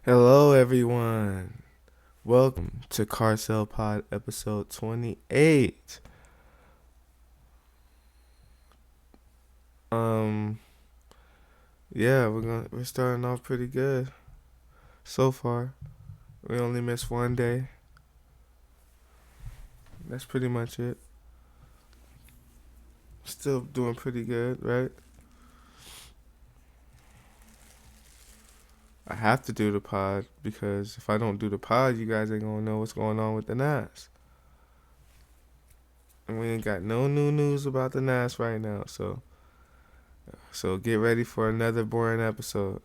Hello, everyone. Welcome to Carcell Pod episode 28. Um, yeah, we're starting off pretty good so far. We only missed one day. That's pretty much it. Still doing pretty good, right? I have to do the pod because if I don't do the pod, you guys ain't gonna know what's going on with the NAS. And we ain't got no new news about the NAS right now, so get ready for another boring episode.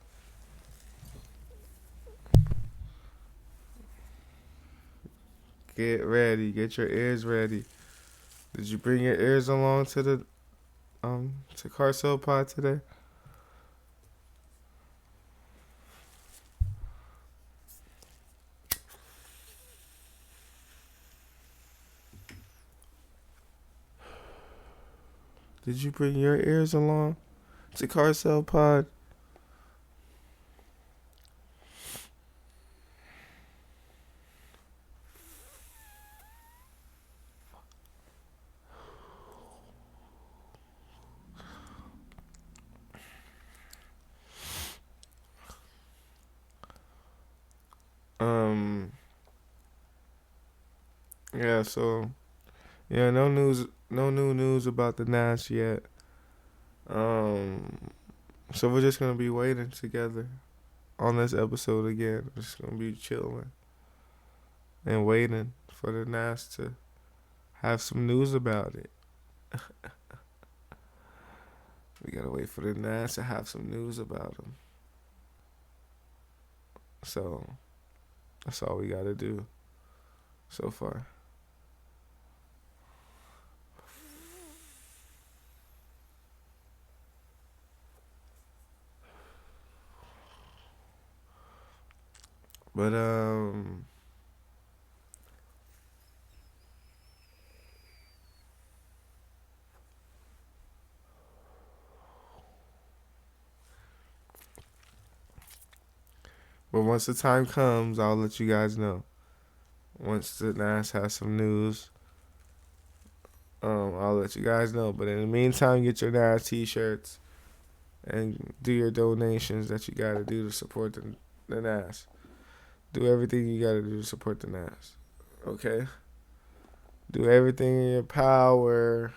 Get ready. Get your ears ready. Did you bring your ears along to Carcell Pod today? Did you bring your ears along to Carcell Pod? Um yeah, no new news about the Nash yet. Um so we're just gonna be waiting together on this episode again. We're just gonna be chilling and waiting for the Nash to have some news about it. We gotta wait for the Nash to have some news about him. So that's all we gotta do so far. But once the time comes, I'll let you guys know. Once the NAS has some news, I'll let you guys know. But in the meantime, get your NAS t-shirts and do your donations that you gotta do to support the NAS. Do everything you gotta do to support the NAS. Okay? Do everything in your power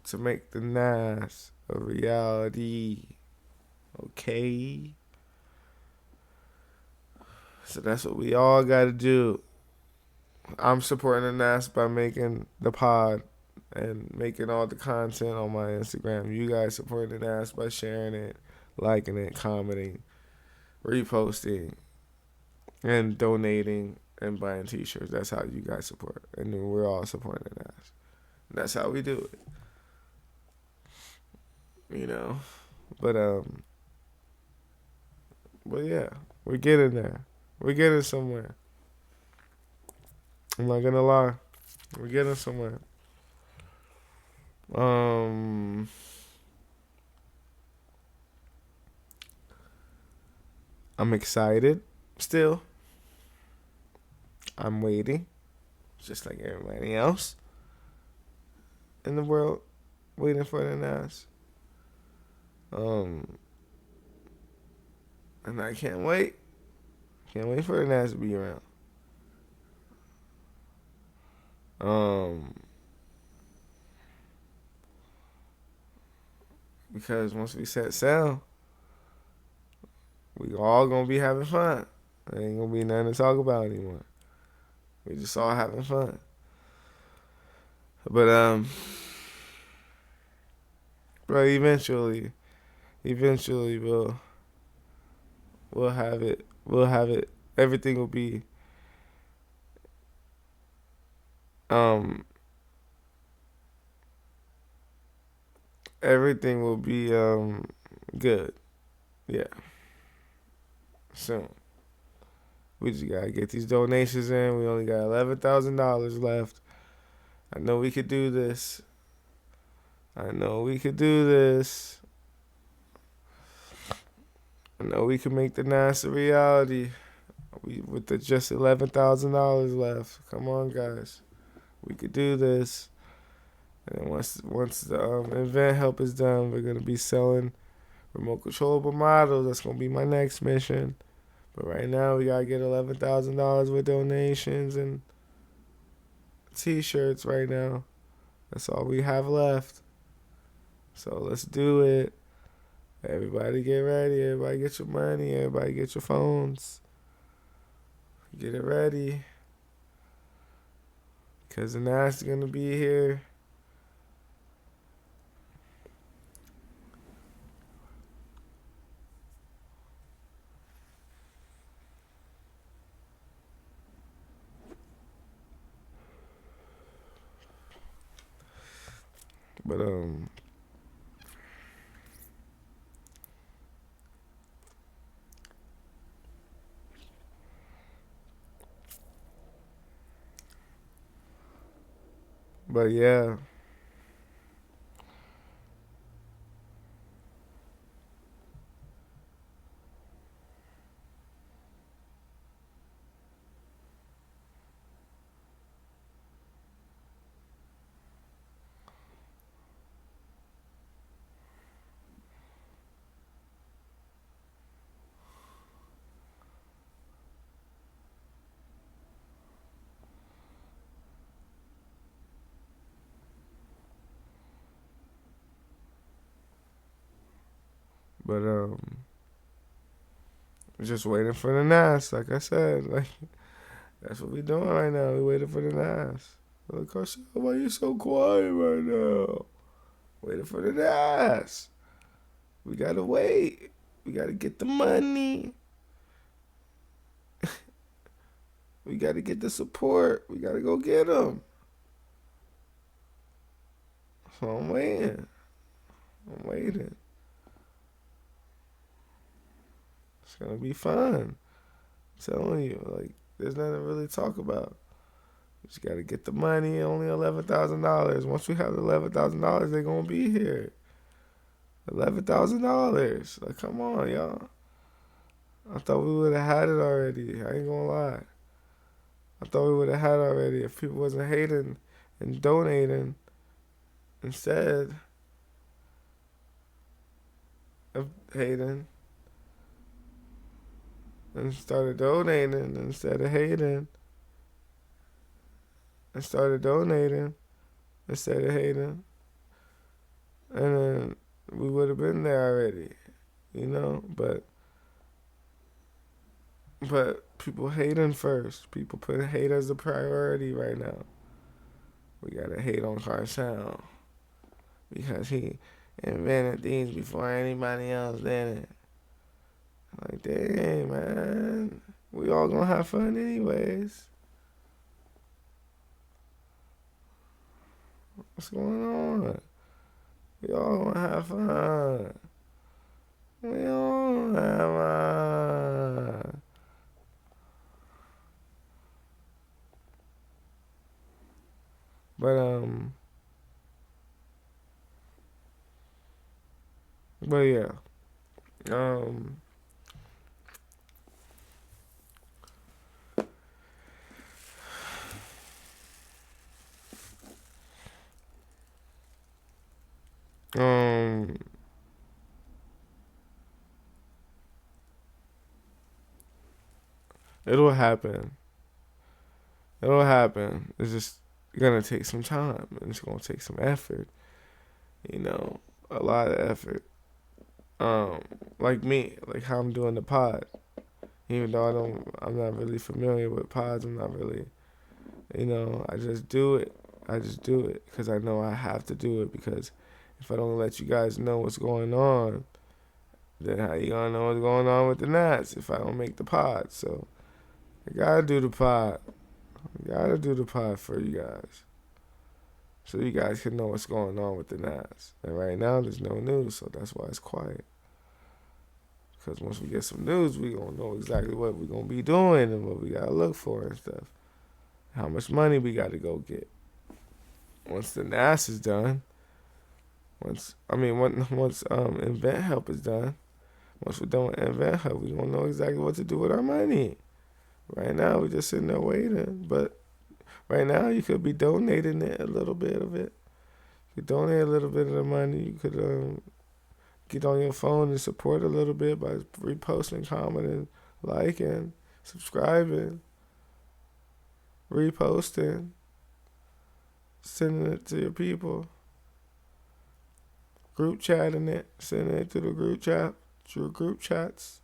to make the NAS a reality. Okay? So that's what we all gotta do. I'm supporting the NAS by making the pod and making all the content on my Instagram. You guys support the NAS by sharing it, liking it, commenting, reposting, and donating and buying t-shirts. That's how you guys support. And then we're all supporting the NAS. That's how we do it. You know? But but yeah, we're getting there. We're getting somewhere. I'm not gonna lie. We're getting somewhere. I'm excited still. I'm waiting, just like everybody else in the world, waiting for the NAS. And I can't wait. Can't wait for the NAS to be around. Because once we set sail, we all gonna be having fun. There ain't gonna be nothing to talk about anymore. We just all having fun. But but eventually we'll have it. We'll have it. Everything will be um everything will be good. Yeah. Soon. We just gotta get these donations in. We only got $11,000 left. I know we could do this. I know we could do this. I know we can make the NASA a reality. We with the just $11,000 left. Come on, guys, we could do this. And once the event help is done, we're gonna be selling remote controllable models. That's gonna be my next mission. But right now, we gotta get $11,000 with donations and T-shirts. Right now, that's all we have left. So let's do it. Everybody get ready. Everybody get your money. Everybody get your phones. Get it ready. Because the NAS is going to be here. But, yeah. But, just waiting for the NAS, like I said. Like, that's what we doing right now. We waiting for the NAS. Like, Carcell, why you so quiet right now? Waiting for the NAS. We gotta wait. We gotta get the money. We gotta get the support. We gotta go get them. So I'm waiting. I'm waiting. It's gonna be fun. I'm telling you, like, there's nothing to really talk about. We just gotta get the money. Only $11,000. Once we have $11,000, they're gonna be here. $11,000. Like, come on, y'all. I thought we would have had it already. I ain't gonna lie. I thought we would have had it already if people wasn't hating and donating instead of hating, and started donating instead of hating, and started donating instead of hating, and then we would have been there already, you know. But people hating first. People put hate as a priority right now. We gotta hate on Carcell because he invented these before anybody else did it. Like, dang, man. We all gonna have fun anyways. What's going on? We all gonna have fun. We all have fun. But yeah. Um, um, it'll happen. It'll happen. It's just gonna take some time and it's gonna take some effort. You know, a lot of effort. Um, like me, like how I'm doing the pod. Even though I'm not really familiar with pods. I'm not really, I just do it. I just do it because I know I have to do it, because if I don't let you guys know what's going on, then how you gonna know what's going on with the Nats if I don't make the pod? So I gotta do the pod. I gotta do the pod for you guys, so you guys can know what's going on with the Nats. And right now there's no news, so that's why it's quiet. Because once we get some news, we gonna know exactly what we gonna be doing and what we gotta look for and stuff. How much money we gotta go get. Once the NAS is done, once event help is done, Once we're done with Invent Hub, we're gonna know exactly what to do with our money. Right now, we're just sitting there waiting. But right now, you could be donating it, a little bit of it. You could donate a little bit of the money. You could get on your phone and support a little bit by reposting, commenting, liking, subscribing, reposting, sending it to your people, group chatting it, sending it to the group chat, through group chats.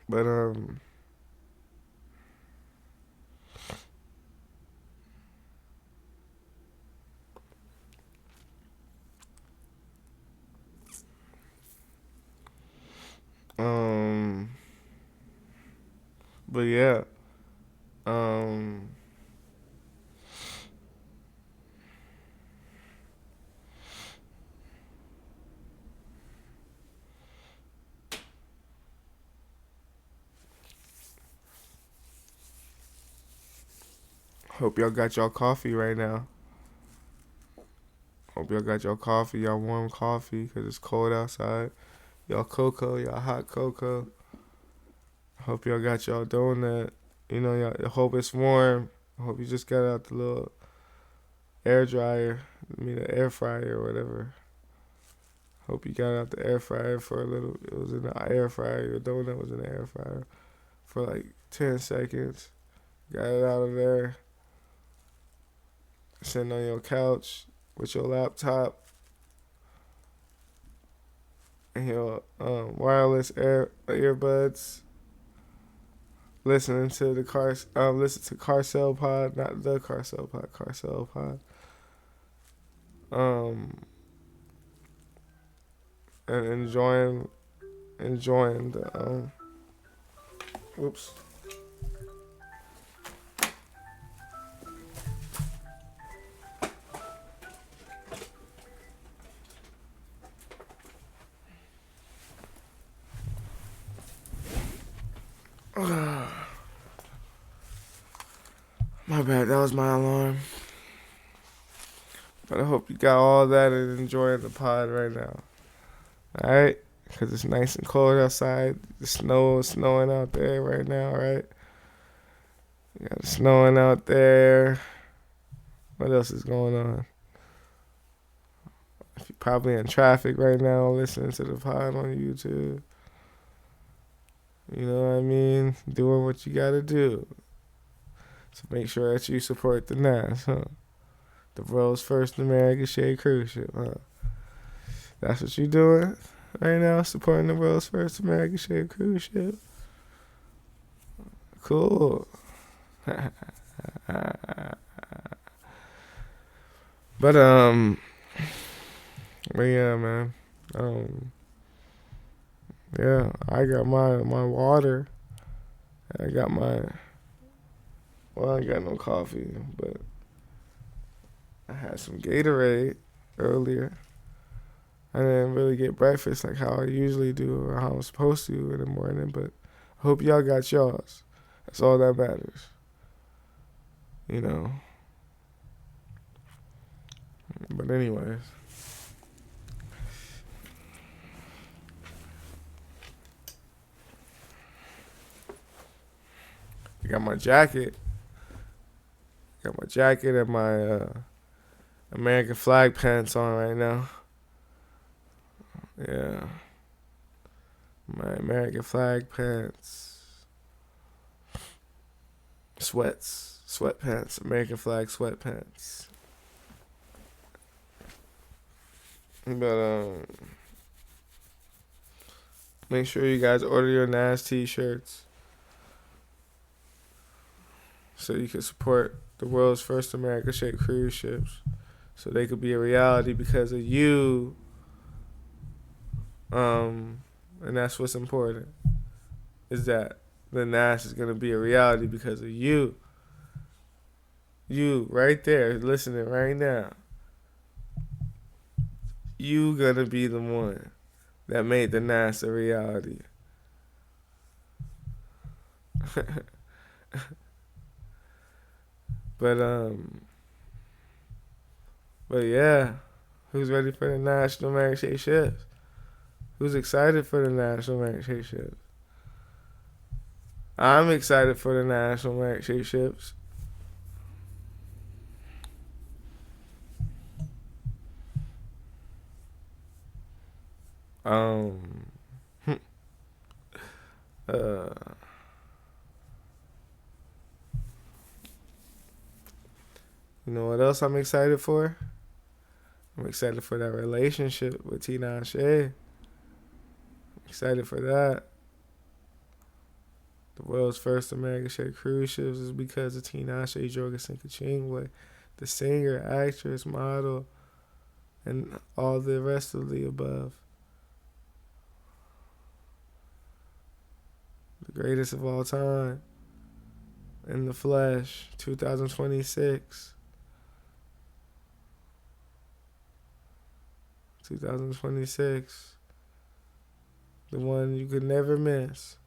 But um but yeah. Um Hope y'all got y'all coffee right now. Hope y'all got y'all coffee, y'all warm coffee, because it's cold outside. Y'all cocoa, y'all hot cocoa. Hope y'all got y'all donut. You know, y'all, I hope it's warm. I hope you just got out the little air dryer, the air fryer or whatever. Hope you got out the air fryer for a little. It was in the air fryer. Your donut was in the air fryer for like 10 seconds. Got it out of there. Sitting on your couch with your laptop and your wireless earbuds. Listening to Carcell Pod, not the Carcell Pod, Carcell Pod. And enjoying the whoops. My bad, that was my alarm. But I hope you got all that and enjoying the pod right now. Alright? Because it's nice and cold outside. The snow is snowing out there right now, right? You got it snowing out there. What else is going on? If you're probably in traffic right now listening to the pod on YouTube. You know what I mean? Doing what you gotta do. So make sure that you support the NAS, huh? The world's first American shade cruise ship, huh? That's what you doing right now, supporting the world's first American shade cruise ship. Cool. But yeah, man. Yeah, I got my water. I got my. Well, I ain't got no coffee, but I had some Gatorade earlier. I didn't really get breakfast like how I usually do or how I'm supposed to in the morning, but I hope y'all got yours. That's all that matters. You know. But anyways. I got my jacket. Got my jacket and my American flag pants on right now. Yeah. My American flag pants. Sweatpants. American flag sweatpants. But make sure you guys order your NAS t-shirts so you can support the world's first American-shaped cruise ships, so they could be a reality because of you. And that's what's important, is that the NAS is gonna be a reality because of you. You right there listening right now. You gonna be the one that made the Nas a reality. but but yeah, who's ready for the national championships? Who's excited for the national championships? I'm excited for the national championships. Um, uh, you know what else I'm excited for? I'm excited for that relationship with Tina and Shay. I'm excited for that. The world's first American share cruise ships is because of Tina Shay Jorgensen Kachingwe, the singer, actress, model, and all the rest of the above. The greatest of all time. In the flesh, 2026. 2026. The one you could never miss.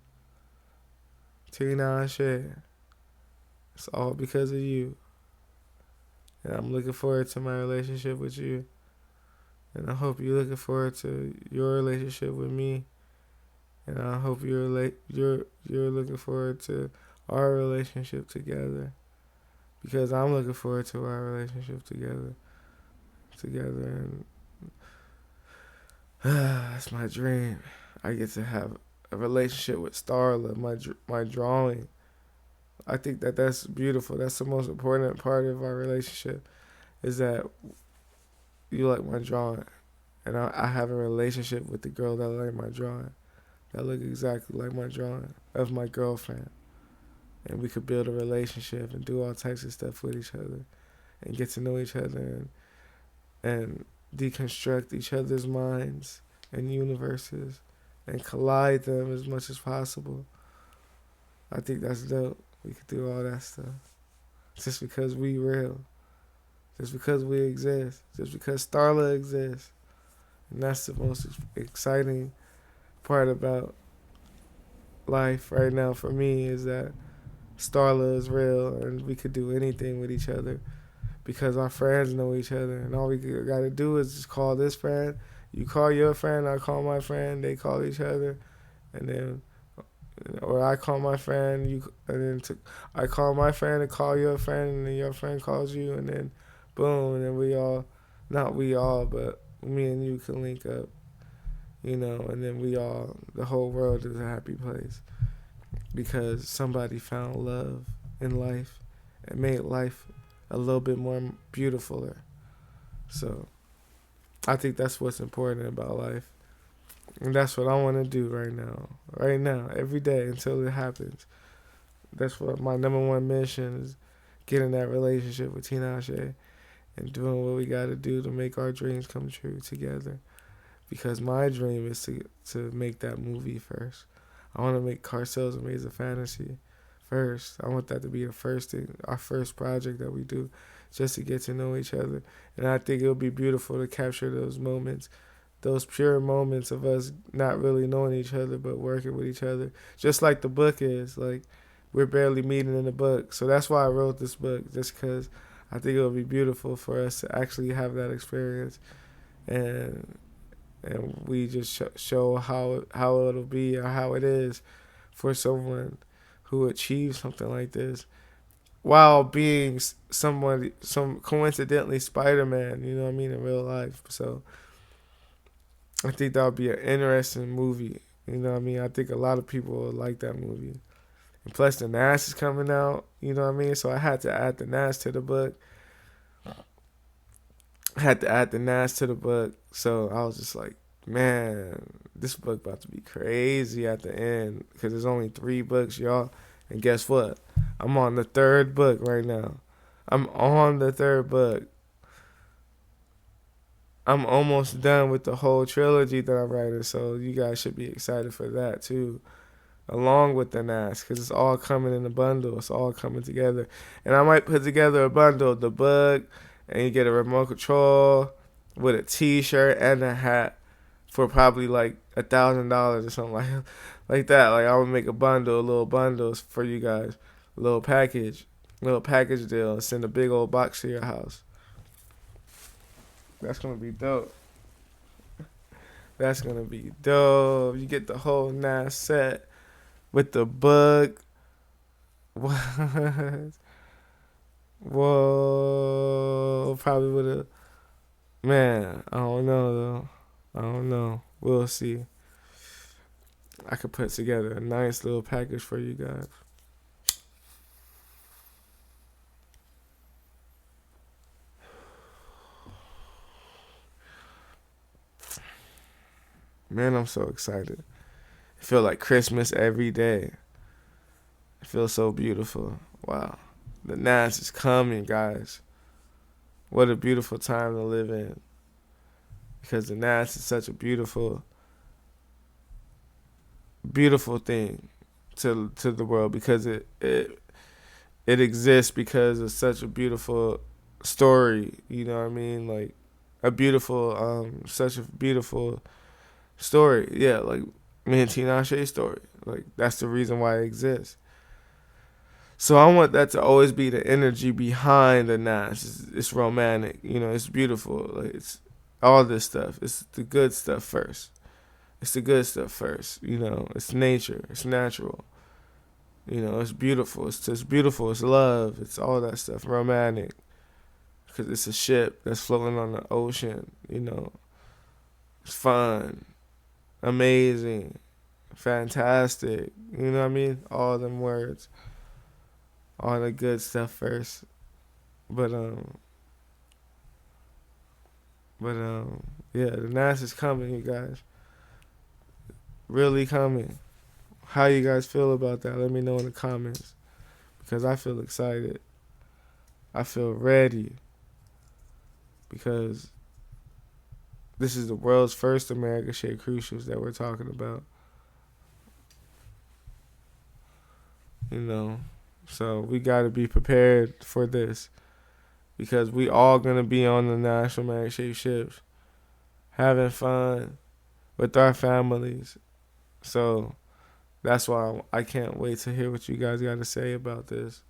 Tina and Shay. It's all because of you. And I'm looking forward to my relationship with you. And I hope you're looking forward to your relationship with me. And I hope you're looking forward to our relationship together. Because I'm looking forward to our relationship together. And that's my dream. I get to have a relationship with Starla, my drawing. I think that's beautiful. That's the most important part of our relationship, is that you like my drawing, and I have a relationship with the girl that like my drawing, that look exactly like my drawing of my girlfriend, and we could build a relationship and do all types of stuff with each other, and get to know each other, and deconstruct each other's minds and universes, and collide them as much as possible. I think that's dope. We could do all that stuff. Just because we real. Just because we exist. Just because Starla exists. And that's the most exciting part about life right now for me, is that Starla is real and we could do anything with each other because our friends know each other, and all we gotta do is just call this friend. You call your friend, I call my friend, they call each other, and then, or I call my friend, I call my friend and call your friend, and then your friend calls you, and then boom, and then not we all, but me and you can link up, and then the whole world is a happy place because somebody found love in life and made life a little bit more beautifuler. So I think that's what's important about life. And that's what I want to do right now, every day until it happens. That's what my number one mission is, getting that relationship with Tina Ashe and doing what we got to do to make our dreams come true together. Because my dream is to make that movie first. I want to make Carcell's Amazing Fantasy first. I want that to be the first thing, our first project that we do, just to get to know each other. And I think it'll be beautiful to capture those moments, those pure moments of us not really knowing each other but working with each other, just like the book is. Like, we're barely meeting in the book. So that's why I wrote this book, just because I think it'll be beautiful for us to actually have that experience, and we just show how it'll be, or how it is for someone who achieves something like this while being some coincidentally Spider-Man, you know what I mean, in real life. So I think that would be an interesting movie, you know what I mean. I think a lot of people would like that movie. And plus the Nas is coming out, you know what I mean. So I had to add the Nas to the book. So I was just like, man, this book about to be crazy at the end, because there's only 3 books, y'all. And guess what? I'm on the 3rd book right now. I'm on the 3rd book. I'm almost done with the whole trilogy that I'm writing, so you guys should be excited for that too, along with the Nas, because it's all coming in a bundle. It's all coming together. And I might put together a bundle, the book, and you get a remote control with a t-shirt and a hat for probably like $1,000 or something like that. Like I would make a bundle, little bundles for you guys, a little package deal, and send a big old box to your house. That's gonna be dope. That's gonna be dope. You get the whole Nas set with the book. What? Whoa. Probably would have. Man, I don't know though. I don't know. We'll see. I could put together a nice little package for you guys. Man, I'm so excited. I feel like Christmas every day. It feels so beautiful. Wow. The Nas is coming, guys. What a beautiful time to live in. Because the Nas is such a beautiful, beautiful thing to the world. Because it exists because it's such a beautiful story. You know what I mean? Like such a beautiful story. Yeah, like me and Tinashe's story. Like that's the reason why it exists. So I want that to always be the energy behind the Nas. It's romantic, it's beautiful. Like it's all this stuff. It's the good stuff first. It's the good stuff first. It's nature. It's natural. It's beautiful. It's just beautiful. It's love. It's all that stuff. Romantic. Because it's a ship that's floating on the ocean. It's fun. Amazing. Fantastic. You know what I mean? All them words. All the good stuff first. But yeah, the Nas is coming, you guys. Really coming. How you guys feel about that? Let me know in the comments. Because I feel excited. I feel ready. Because this is the world's first America shaped cruise ships that we're talking about. So we got to be prepared for this. Because we all going to be on the National America shaped ships. Having fun with our families. So that's why I can't wait to hear what you guys got to say about this.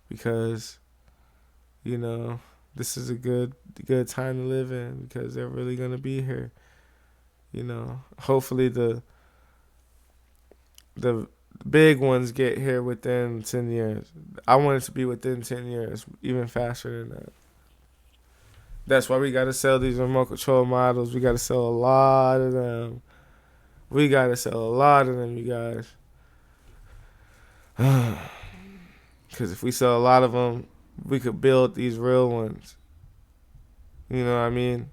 Because, this is a good time to live in because they're really going to be here. Hopefully the big ones get here within 10 years. I want it to be within 10 years, even faster than that. That's why we got to sell these remote control models. We got to sell a lot of them. You guys. Because if we sell a lot of them, we could build these real ones. You know what I mean?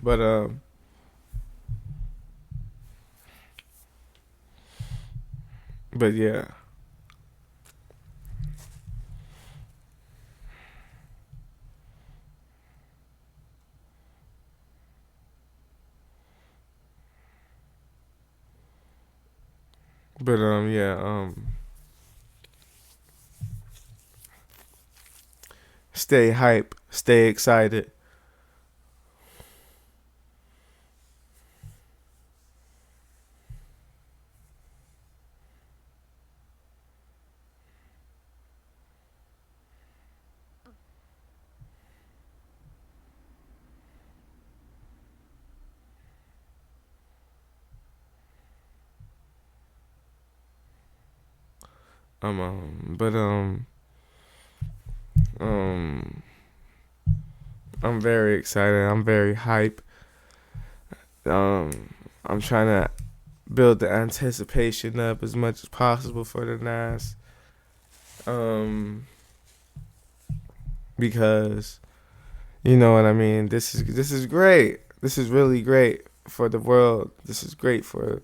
But yeah. But yeah, stay hype, stay excited. But I'm very excited. I'm very hype. I'm trying to build the anticipation up as much as possible for the Nas. Because you know what I mean. This is great. This is really great for the world. This is great for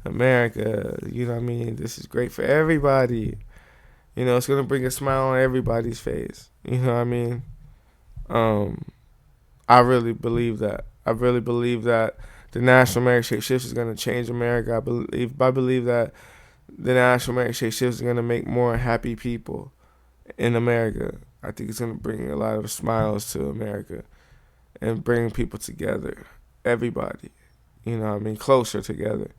America. You know what I mean. This is great for everybody. It's gonna bring a smile on everybody's face. You know what I mean. I really believe that. I really believe that the national merit shake shift is going to change America. I believe that the national merit shake shift is going to make more happy people in America. I think it's going to bring a lot of smiles to America and bring people together, everybody. You know what I mean? Closer together.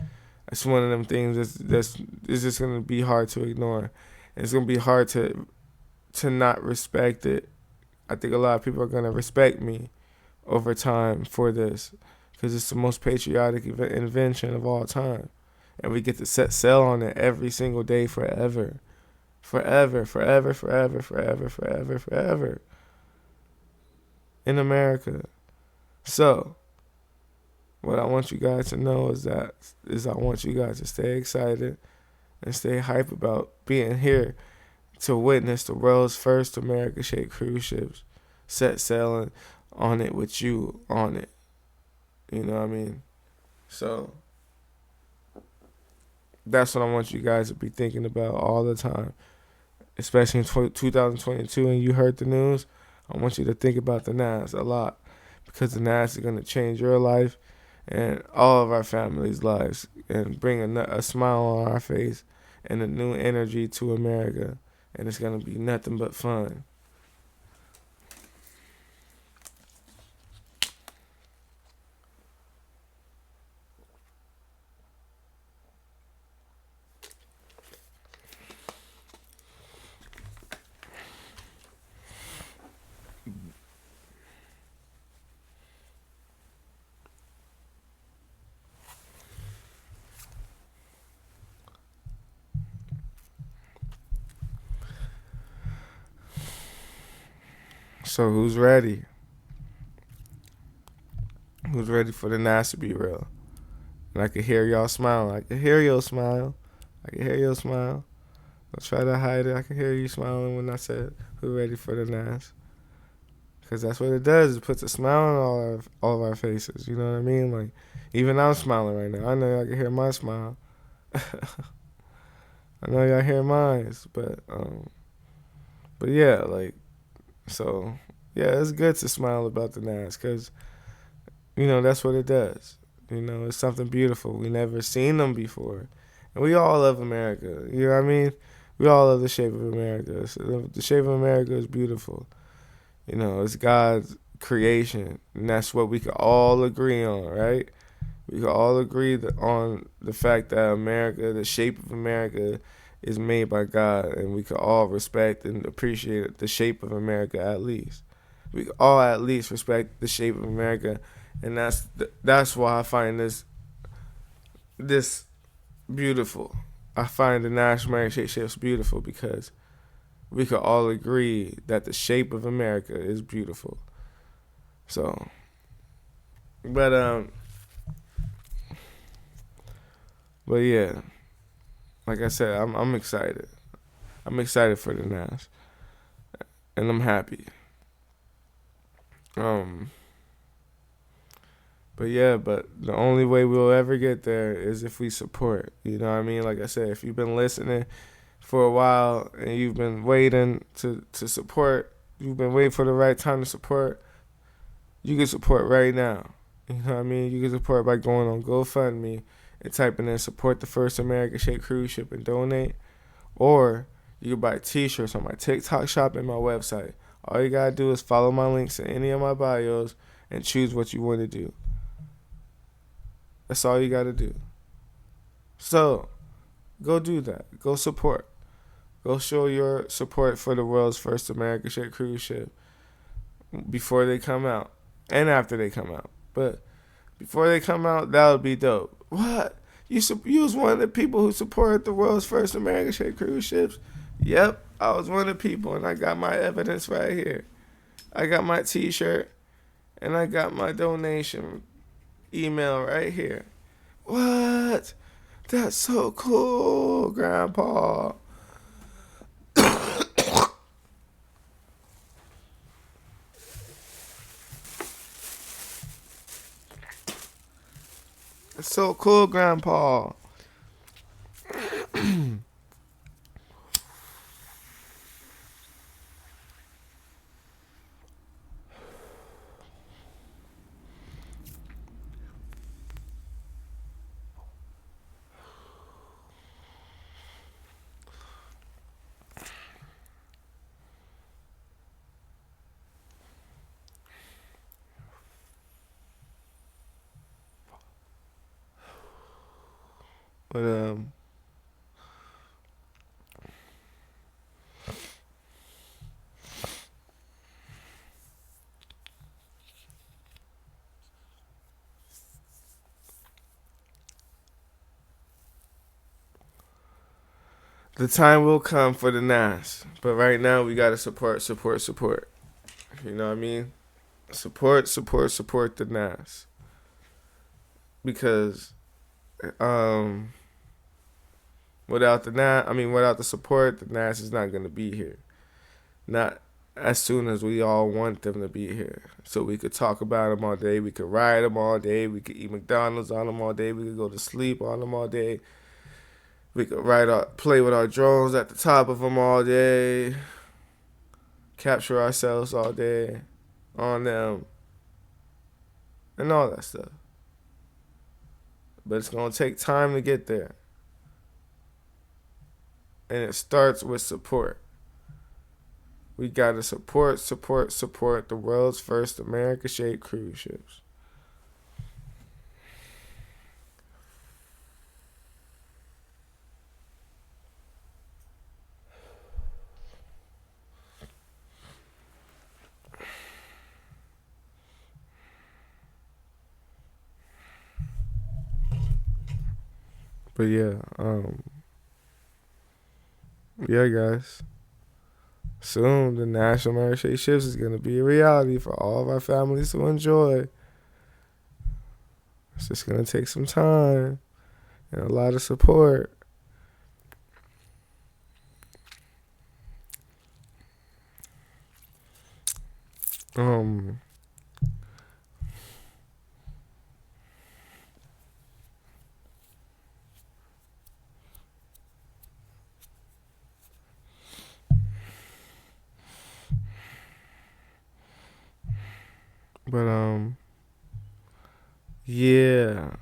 It's one of them things that's it's just going to be hard to ignore. It's going to be hard to not respect it. I think a lot of people are going to respect me over time for this because it's the most patriotic invention of all time. And we get to set sail on it every single day forever. Forever, forever, forever, forever, forever, forever. In America. So, what I want you guys to know is I want you guys to stay excited and stay hype about being here to witness the world's first America shaped cruise ships set sailing on it with you on it. You know what I mean? So that's what I want you guys to be thinking about all the time, especially in 2022 and you heard the news. I want you to think about the NAS a lot because the NAS is going to change your life and all of our families' lives and bring a smile on our face and a new energy to America. And it's going to be nothing but fun. So who's ready? Who's ready for the NAS to be real? And I can hear y'all smiling. I can hear your smile. I can hear your smile. Don't try to hide it. I can hear you smiling when I said who's ready for the NAS. Because that's what it does. It puts a smile on all of our faces. You know what I mean? Like, even I'm smiling right now. I know y'all can hear my smile. I know y'all hear mine. But yeah, like, so, yeah, it's good to smile about the NAS because, you know, that's what it does. You know, it's something beautiful. We never seen them before. And we all love America. You know what I mean? We all love the shape of America. So the shape of America is beautiful. You know, it's God's creation. And that's what we could all agree on, right? We could all agree on the fact that America, the shape of America, is made by God. And we could all respect and appreciate the shape of America at least. We could all at least respect the shape of America. And that's why I find this beautiful. I find the national merit shake shifts beautiful because we could all agree that the shape of America is beautiful. So, but yeah, like I said, I'm excited. I'm excited for the NAS, and I'm happy. But yeah, but the only way we'll ever get there is if we support. You know what I mean? Like I said, if you've been listening for a while and you've been waiting to support, you've been waiting for the right time to support, you can support right now. You know what I mean? You can support by going on GoFundMe and typing in support the first American shaped cruise ship and donate. Or you can buy t-shirts on my TikTok shop and my website. All you gotta do is follow my links in any of my bios and choose what you want to do. That's all you gotta do. So, go do that. Go support. Go show your support for the world's first American shaped cruise ship before they come out and after they come out. But before they come out, that would be dope. What? You was one of the people who supported the world's first American shaped cruise ships? Yep, I was one of the people, and I got my evidence right here. I got my t-shirt, and I got my donation email right here. What? That's so cool, Grandpa. It's so cool, Grandpa. But the time will come for the Nas. But right now we gotta support. You know what I mean? Support the Nas. Because without the without the support, the Nas is not gonna be here. Not as soon as we all want them to be here. So we could talk about them all day. We could ride them all day. We could eat McDonald's on them all day. We could go to sleep on them all day. We could play with our drones at the top of them all day. Capture ourselves all day on them. And all that stuff. But it's going to take time to get there. And it starts with support. We got to support the world's first America-shaped cruise ships. But yeah, guys. Soon, the National America Ships is going to be a reality for all of our families to enjoy. It's just going to take some time and a lot of support. But yeah.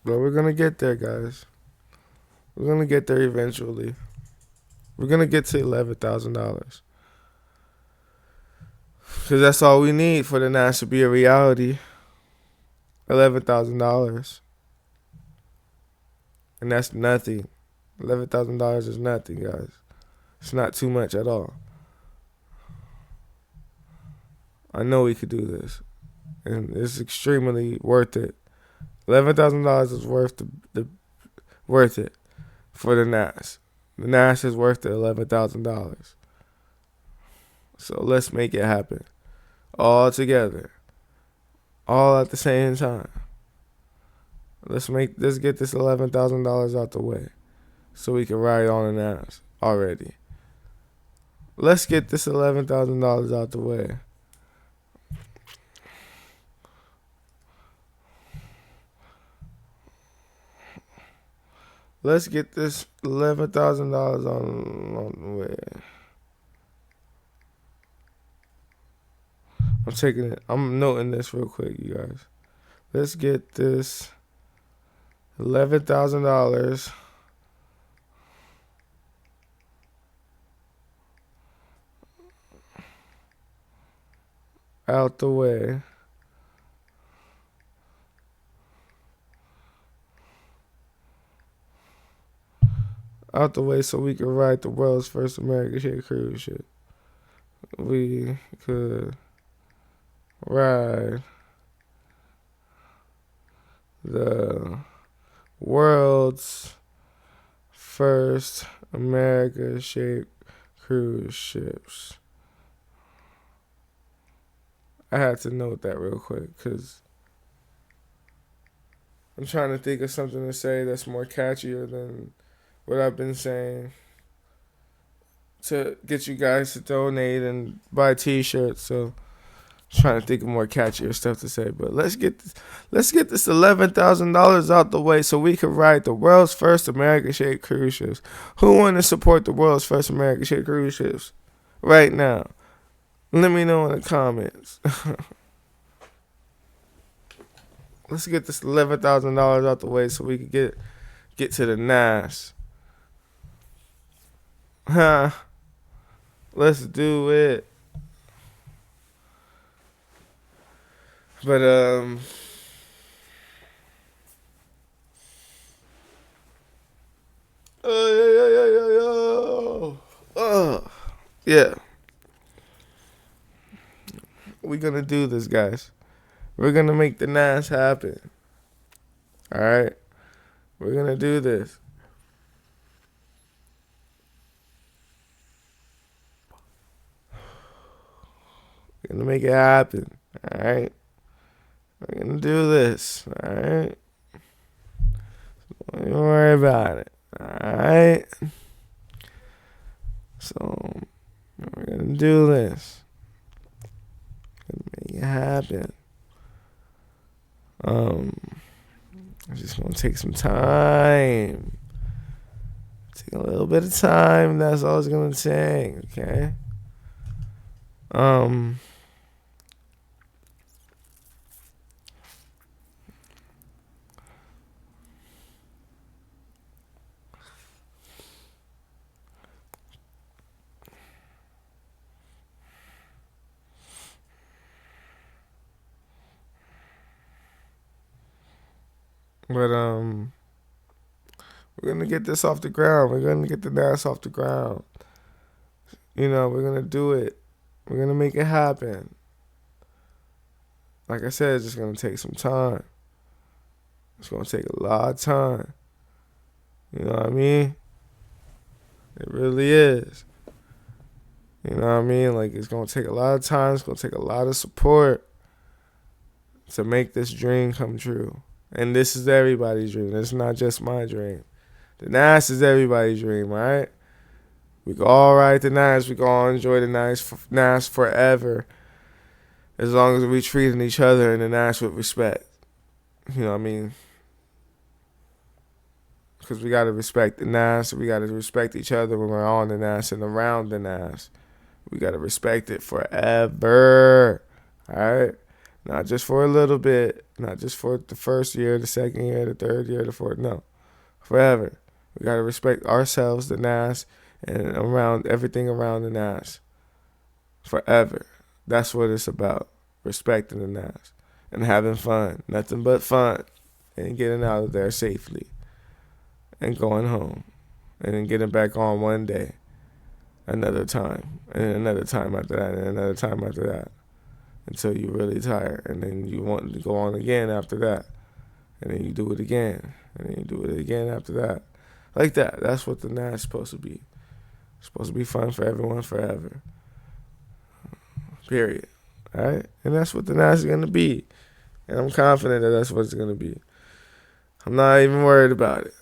But we're gonna get there, guys. We're gonna get there eventually. We're gonna get to $11,000. Because that's all we need for the Nas to be a reality. $11,000. And that's nothing. $11,000 is nothing, guys. It's not too much at all. I know we could do this. And it's extremely worth it. $11,000 is worth it for the Nas. The Nas is worth the $11,000. So let's make it happen. All together. All at the same time. Let's get this $11,000 out the way. So we can ride on the Nas already. Let's get this $11,000 out the way. Let's get this $11,000 on the way. I'm noting this real quick, you guys. Let's get this $11,000 out the way. Out the way so we could ride the world's first American-shaped cruise ship. We could ride the world's first America-shaped cruise ships. I had to note that real quick because I'm trying to think of something to say that's more catchier than what I've been saying to get you guys to donate and buy t-shirts. So Trying to think of more catchier stuff to say, but let's get this $11,000 out the way so we can ride the world's first American shaped cruise ships. Who want to support the world's first American shaped cruise ships right now? Let me know in the comments. Let's get this $11,000 out the way so we can get to the NAS. Huh? Let's do it. But yeah. We're gonna do this, guys. We're gonna make the NAS happen. Alright? We're gonna do this. We're gonna make it happen. Alright? We're gonna do this. Alright? Don't even worry about it. Alright? So, we're gonna do this. Gonna make it happen. It's just gonna take some time. Take a little bit of time. That's all it's gonna take. Okay. But we're gonna get this off the ground. We're gonna get the NAS off the ground. You know, we're gonna do it. We're gonna make it happen. Like I said, it's just gonna take some time. It's gonna take a lot of time. You know what I mean? It really is. You know what I mean? Like, it's gonna take a lot of time. It's gonna take a lot of support to make this dream come true. And this is everybody's dream. It's not just my dream. The NAS is everybody's dream, right? We can all ride the NAS. We can all enjoy the NAS forever. As long as we treating each other in the NAS with respect. You know what I mean? Because we got to respect the NAS. We got to respect each other when we're on the NAS and around the NAS. We got to respect it forever. All right? Not just for a little bit. Not just for the first year, the second year, the third year, the fourth. No. Forever. We got to respect ourselves, the NAS, and around everything around the NAS. Forever. That's what it's about. Respecting the NAS. And having fun. Nothing but fun. And getting out of there safely. And going home. And then getting back on one day. Another time. And then another time after that. And another time after that. Until you're really tired. And then you want to go on again after that. And then you do it again. And then you do it again after that. Like that. That's what the NAS is supposed to be. It's supposed to be fun for everyone forever. Period. Alright? And that's what the NAS is going to be. And I'm confident that that's what it's going to be. I'm not even worried about it.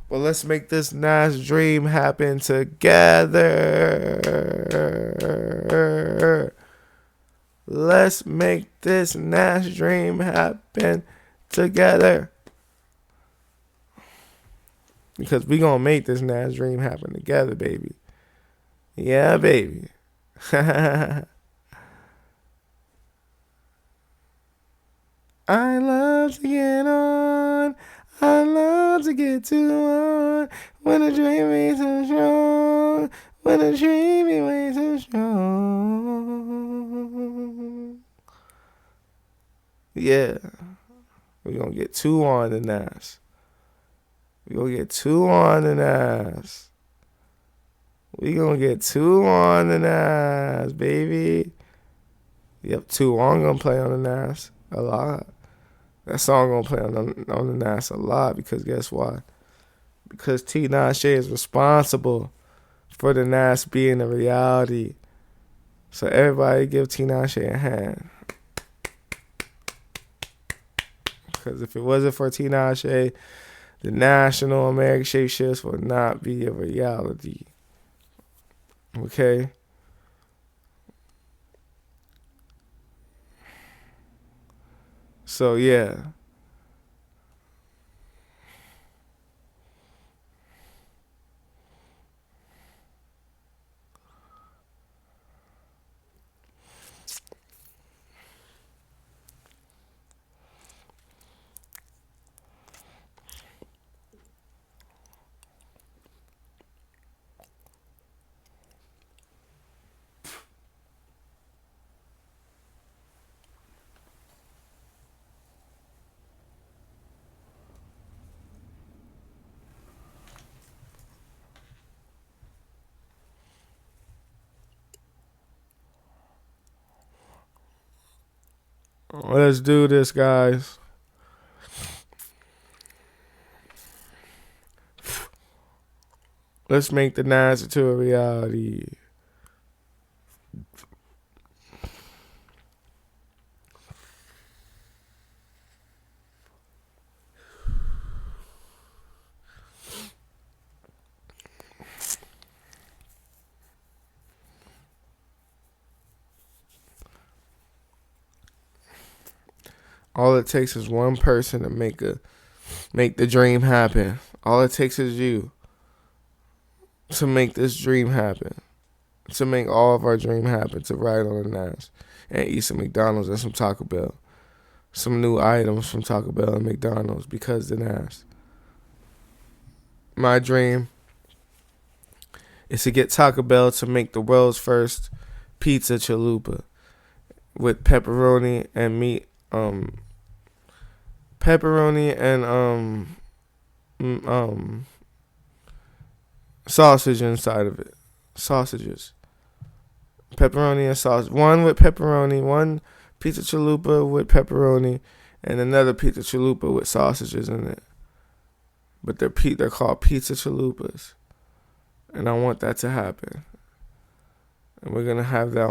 But let's make this NAS dream happen together. Let's make this NAS dream happen together. Because we gonna make this NAS dream happen together, baby. Yeah, baby. I love to get on. I love to get too on. When a dream is so strong. When a dream is so strong. Yeah. We're gonna get two on the NAS. We're gonna get two on the NAS. We gonna get two on the NAS, baby. Yep, 2 on gonna play on the NAS a lot. That song gonna play on the NAS a lot because guess why? Because Tinashe is responsible for the NAS being a reality. So everybody give Tinashe a hand. Because if it wasn't for Tinashe, The national American shape shifts will not be a reality. Okay? So, yeah. Let's do this, guys. Let's make the NASA to a reality. All it takes is one person to make the dream happen. All it takes is you to make this dream happen. To make all of our dream happen. To ride on the NAS and eat some McDonald's and some Taco Bell. Some new items from Taco Bell and McDonald's because the NAS. My dream is to get Taco Bell to make the world's first pizza chalupa with pepperoni and meat. Pepperoni and sausage inside of it. Sausages. Pepperoni and sausage. One with pepperoni, one pizza chalupa with pepperoni, and another pizza chalupa with sausages in it. But they're called pizza chalupas. And I want that to happen. And we're gonna have that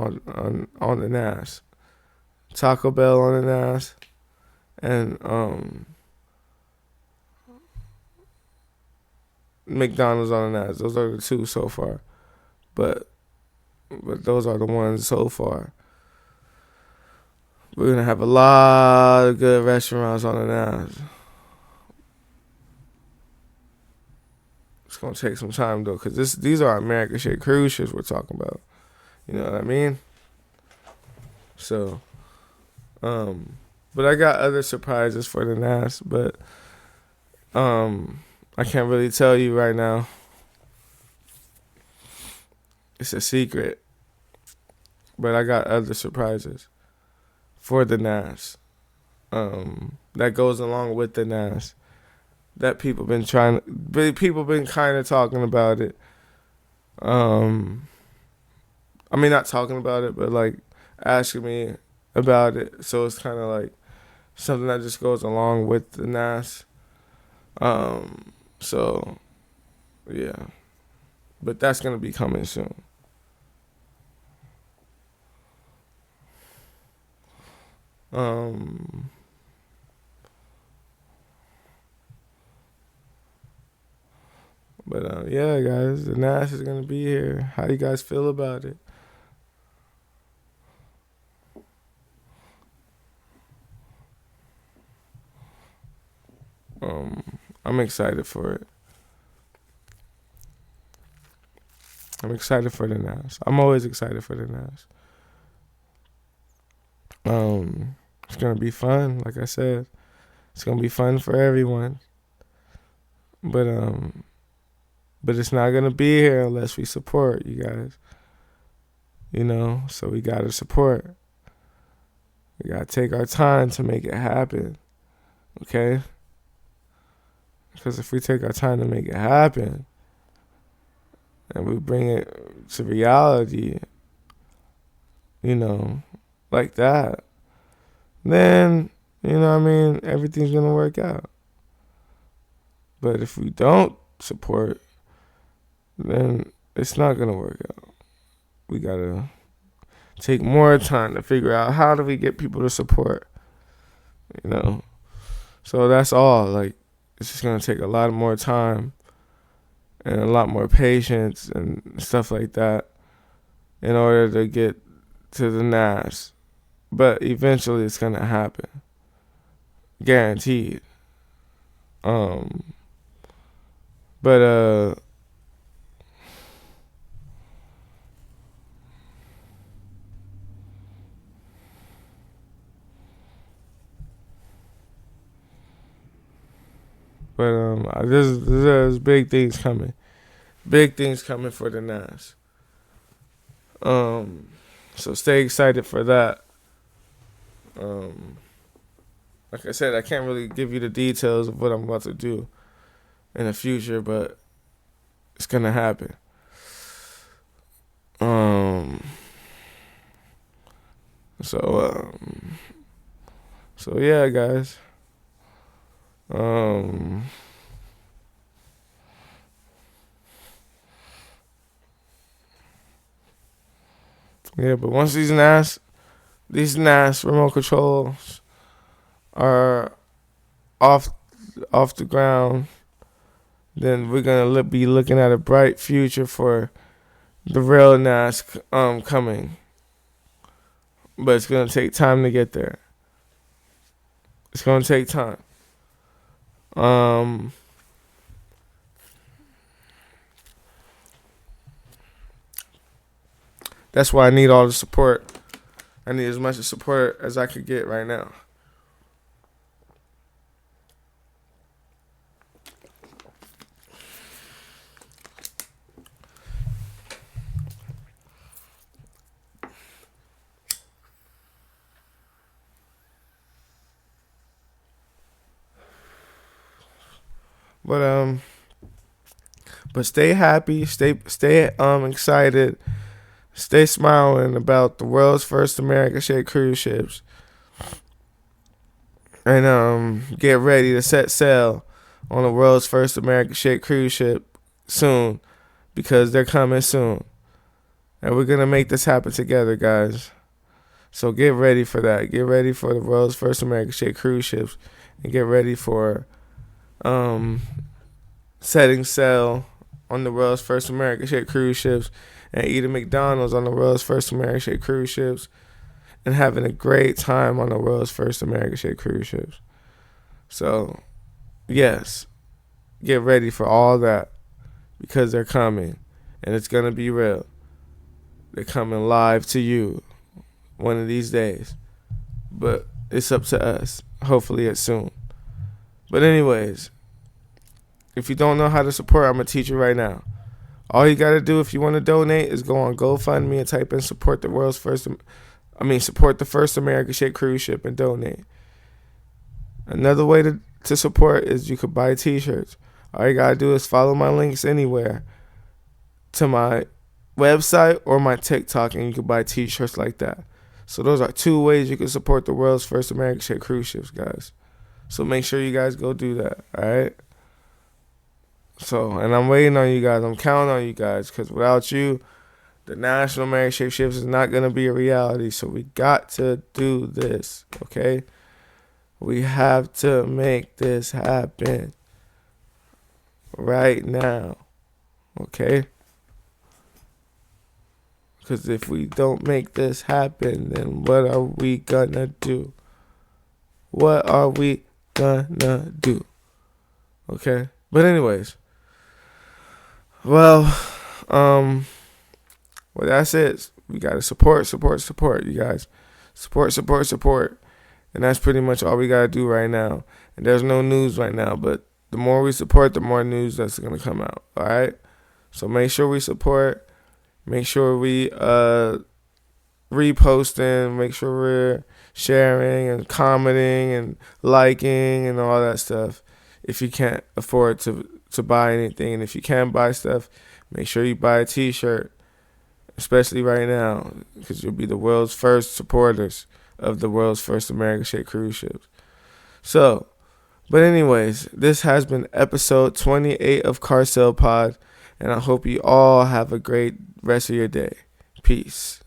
on the NAS. Taco Bell on the NAS. And McDonald's on the NAS. Those are the two so far. But those are the ones so far. We're gonna have a lot of good restaurants on the NAS. It's gonna take some time though, cause these are American shit cruise ships we're talking about. You know what I mean? So, but I got other surprises for the NAS, but I can't really tell you right now. It's a secret. But I got other surprises for the NAS. That goes along with the NAS. That people been kind of talking about it. I mean, not talking about it, but like asking me about it. So it's kind of like something that just goes along with the NAS. So yeah, but that's gonna be coming soon. But yeah, guys, the NAS is gonna be here. How you guys feel about it? I'm excited for it. I'm excited for the NAS. I'm always excited for the NAS. It's gonna be fun, like I said. It's gonna be fun for everyone. But it's not gonna be here unless we support you guys. You know, so we gotta support. We gotta take our time to make it happen. Okay? Because if we take our time to make it happen and we bring it to reality, you know, like that, then, you know what I mean, everything's going to work out. But if we don't support, then it's not going to work out. We got to take more time to figure out how do we get people to support, you know. So that's all. Like, it's just gonna take a lot more time and a lot more patience and stuff like that in order to get to the NAS. But eventually it's gonna happen. Guaranteed. But there's big things coming. Big things coming for the NAS. So stay excited for that. Like I said, I can't really give you the details of what I'm about to do in the future, but it's gonna happen. So yeah, guys. Yeah, but once these NAS remote controls are off the ground, then we're gonna be looking at a bright future for the real NAS coming. But it's gonna take time to get there. It's gonna take time. That's why I need all the support. I need as much support as I could get right now. But stay happy, stay excited, stay smiling about the world's first American shaped cruise ships, and get ready to set sail on the world's first American shaped cruise ship soon, because they're coming soon, and we're gonna make this happen together, guys. So get ready for that. Get ready for the world's first American shaped cruise ships, and get ready for setting sail on the world's first American shaped cruise ships, and eating McDonald's on the world's first American shaped cruise ships, and having a great time on the world's first American shaped cruise ships. So, yes, get ready for all that, because they're coming, and it's gonna be real. They're coming live to you one of these days, but it's up to us. Hopefully it's soon. But anyways, if you don't know how to support, I'm going to teach you right now. All you got to do if you want to donate is go on GoFundMe and type in support the first American shaped cruise ship and donate. Another way to support is you could buy t-shirts. All you got to do is follow my links anywhere to my website or my TikTok, and you can buy t-shirts like that. So those are two ways you can support the world's first American shaped cruise ships, guys. So make sure you guys go do that, all right? So, and I'm waiting on you guys. I'm counting on you guys, because without you, the National American Shaped Ships is not going to be a reality. So we got to do this, okay? We have to make this happen right now, okay? Because if we don't make this happen, then what are we going to do? What are we going to do? Okay? But anyways. Well, that's it. We gotta support, you guys. Support. And that's pretty much all we gotta do right now. And there's no news right now, but the more we support, the more news that's gonna come out. Alright? So make sure we support. Make sure we reposting. Make sure we're sharing and commenting and liking and all that stuff. If you can't afford to buy anything, and if you can buy stuff, make sure you buy a t-shirt, especially right now, because you'll be the world's first supporters of the world's first American shaped cruise ships. So, but anyways, this has been episode 28 of Carcell Pod, and I hope you all have a great rest of your day. Peace.